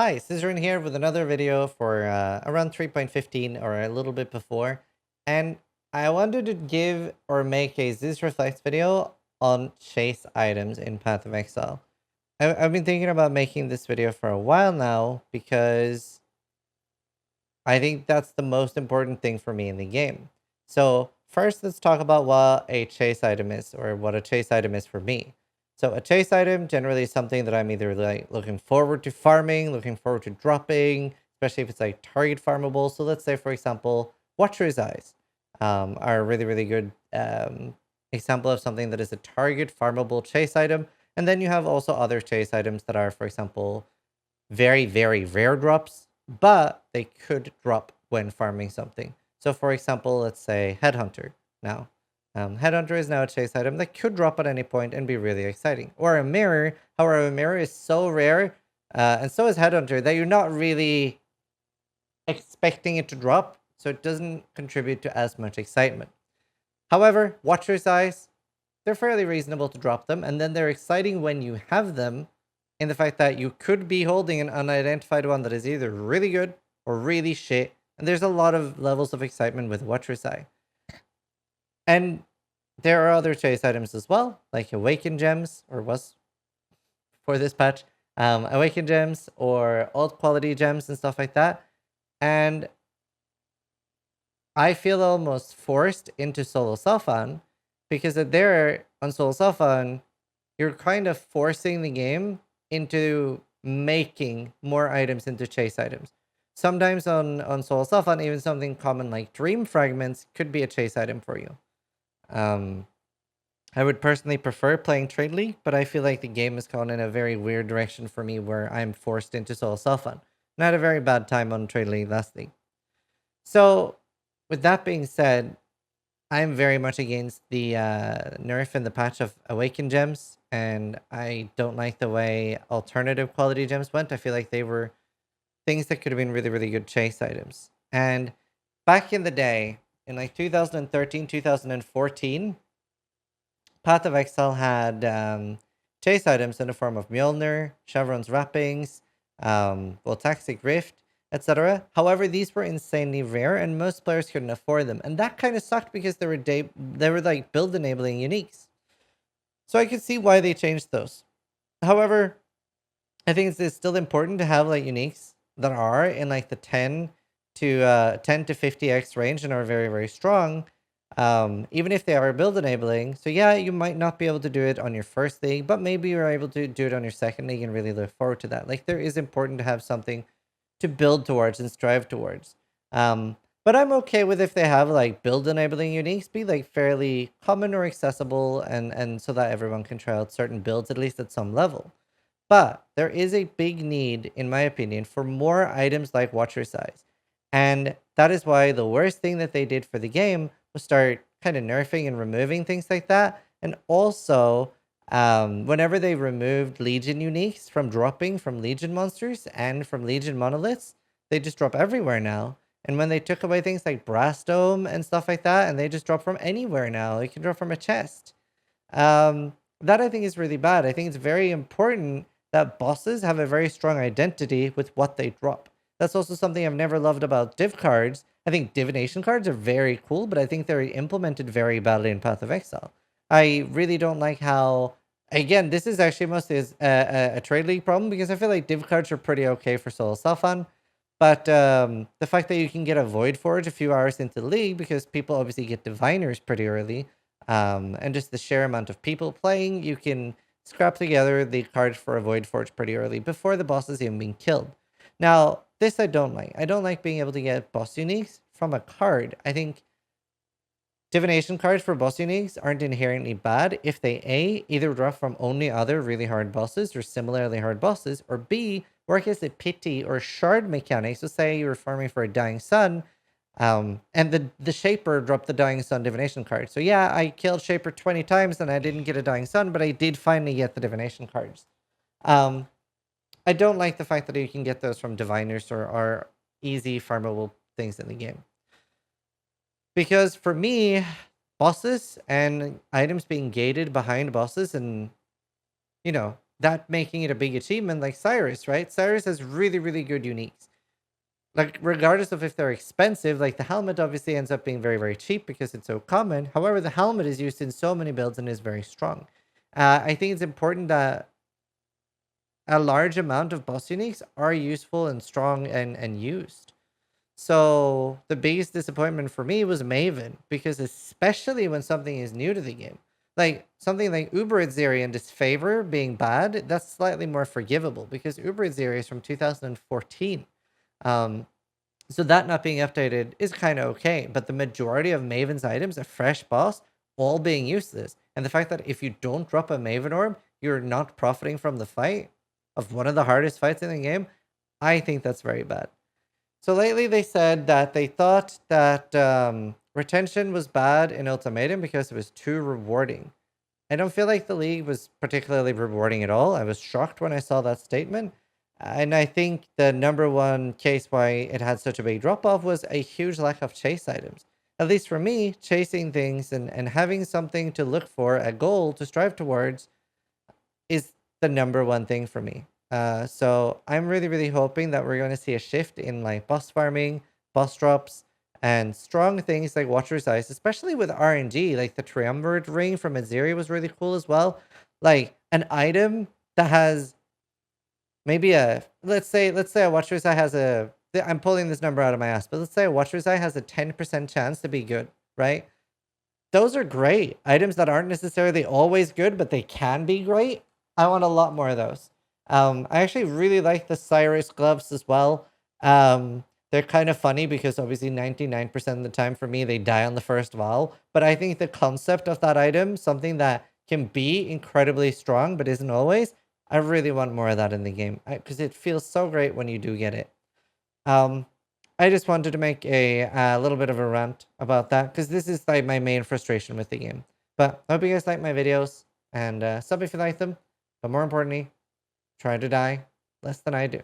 Hi, Zizaran here with another video for around 3.15 or a little bit before. And I wanted to give or make a Ziz Reflects video on chase items in Path of Exile. I've been thinking about making this video for a while now because I think that's the most important thing for me in the game. So first, let's talk about what a chase item is, or what a chase item is for me. So a chase item generally is something that I'm either like looking forward to farming, looking forward to dropping, especially if it's like target farmable. So let's say, for example, Watcher's Eyes are a really good example of something that is a target farmable chase item. And then you have also other chase items that are, for example, very rare drops, but they could drop when farming something. So for example, let's say Headhunter now. Headhunter is now a chase item that could drop at any point and be really exciting. Or a mirror. However, a mirror is so rare, and so is Headhunter, that you're not really expecting it to drop, so it doesn't contribute to as much excitement. However, Watcher's Eyes, they're fairly reasonable to drop them, and then they're exciting when you have them, in the fact that you could be holding an unidentified one that is either really good or really shit, and there's a lot of levels of excitement with Watcher's Eye. And there are other chase items as well, like Awaken Gems, or was for this patch, Awaken Gems or alt quality gems and stuff like that. And I feel almost forced into solo Selfan because there on solo Selfan, you're kind of forcing the game into making more items into chase items. Sometimes on solo Selfan, even something common like dream fragments could be a chase item for you. I would personally prefer playing Trade League, but I feel like the game has gone in a very weird direction for me where I'm forced into solo Selfan. And I had a very bad time on Trade League last league. So, with that being said, I'm very much against the nerf in the patch of Awaken Gems, and I don't like the way alternative quality gems went. I feel like they were things that could have been really good chase items. And back in the day, in like 2013, 2014, Path of Exile had chase items in the form of Mjolnir, Chevron's Wrappings, Voltaxic Rift, etc. However, these were insanely rare, and most players couldn't afford them, and that kind of sucked because they were like build enabling uniques. So I could see why they changed those. However, I think it's still important to have like uniques that are in like the 10 to 50x range and are very strong, even if they are build enabling. So yeah, you might not be able to do it on your first league, but maybe you're able to do it on your second league and really look forward to that. Like, there is important to have something to build towards and strive towards. But I'm okay with if they have like build enabling uniques be like fairly common or accessible, and so that everyone can try out certain builds at least at some level. But there is a big need, in my opinion, for more items like Watcher's Eyes. And that is why the worst thing that they did for the game was start kind of nerfing and removing things like that. And also, whenever they removed Legion uniques from dropping from Legion monsters and from Legion monoliths, they just drop everywhere now. And when they took away things like Brass Dome and stuff like that, and they just drop from anywhere now, it can drop from a chest. That I think is really bad. I think it's very important that bosses have a very strong identity with what they drop. That's also something I've never loved about div cards. I think divination cards are very cool, but I think they're implemented very badly in Path of Exile. I really don't like how, again, this is actually mostly a trade league problem, because I feel like div cards are pretty okay for solo Selfan. But the fact that you can get a Void Forge a few hours into the league, because people obviously get diviners pretty early, and just the sheer amount of people playing, you can scrap together the cards for a Void Forge pretty early before the boss is even being killed. Now, this I don't like. I don't like being able to get boss uniques from a card. I think divination cards for boss uniques aren't inherently bad if they A, either drop from only other really hard bosses or similarly hard bosses, or B, work as a pity or shard mechanic. So say you're farming for a Dying Sun, and the Shaper dropped the Dying Sun divination card. So yeah, I killed Shaper 20 times and I didn't get a Dying Sun, but I did finally get the divination cards. I don't like the fact that you can get those from diviners or easy farmable things in the game. Because for me, bosses and items being gated behind bosses and, you know, that making it a big achievement, like Cyrus, right? Cyrus has really, really good uniques. Like, regardless of if they're expensive, like the helmet obviously ends up being very, very cheap because it's so common. However, the helmet is used in so many builds and is very strong. I think it's important that a large amount of boss uniques are useful and strong and used. So the biggest disappointment for me was Maven, because especially when something is new to the game, like something like Uber and Disfavor being bad, that's slightly more forgivable because Uber is from 2014. Um, so that not being updated is kind of okay, but the majority of Maven's items, a fresh boss, all being useless. And the fact that if you don't drop a Maven orb, you're not profiting from the fight of one of the hardest fights in the game, I think that's very bad. So lately they said that they thought that retention was bad in Ultimatum because it was too rewarding. I don't feel like the league was particularly rewarding at all. I was shocked when I saw that statement. And I think the number one case why it had such a big drop off was a huge lack of chase items. At least for me, chasing things and having something to look for, a goal to strive towards, is the number one thing for me. So I'm really, really hoping that we're going to see a shift in like boss farming, boss drops, and strong things like Watcher's Eyes, especially with RNG. Like the Triumvirate ring from Aziri was really cool as well. Like an item that has maybe a let's say a Watcher's Eye has a I'm pulling this number out of my ass, but let's say a Watcher's Eye has a 10% chance to be good, right? Those are great. Items that aren't necessarily always good, but they can be great. I want a lot more of those. I actually really like the Cyrus gloves as well. They're kind of funny because obviously 99% of the time for me, they die on the first Val. But I think the concept of that item, something that can be incredibly strong, but isn't always, I really want more of that in the game because it feels so great when you do get it. Um, I just wanted to make a little bit of a rant about that because this is like my main frustration with the game. But I hope you guys like my videos and sub if you like them. But more importantly, try to die less than I do.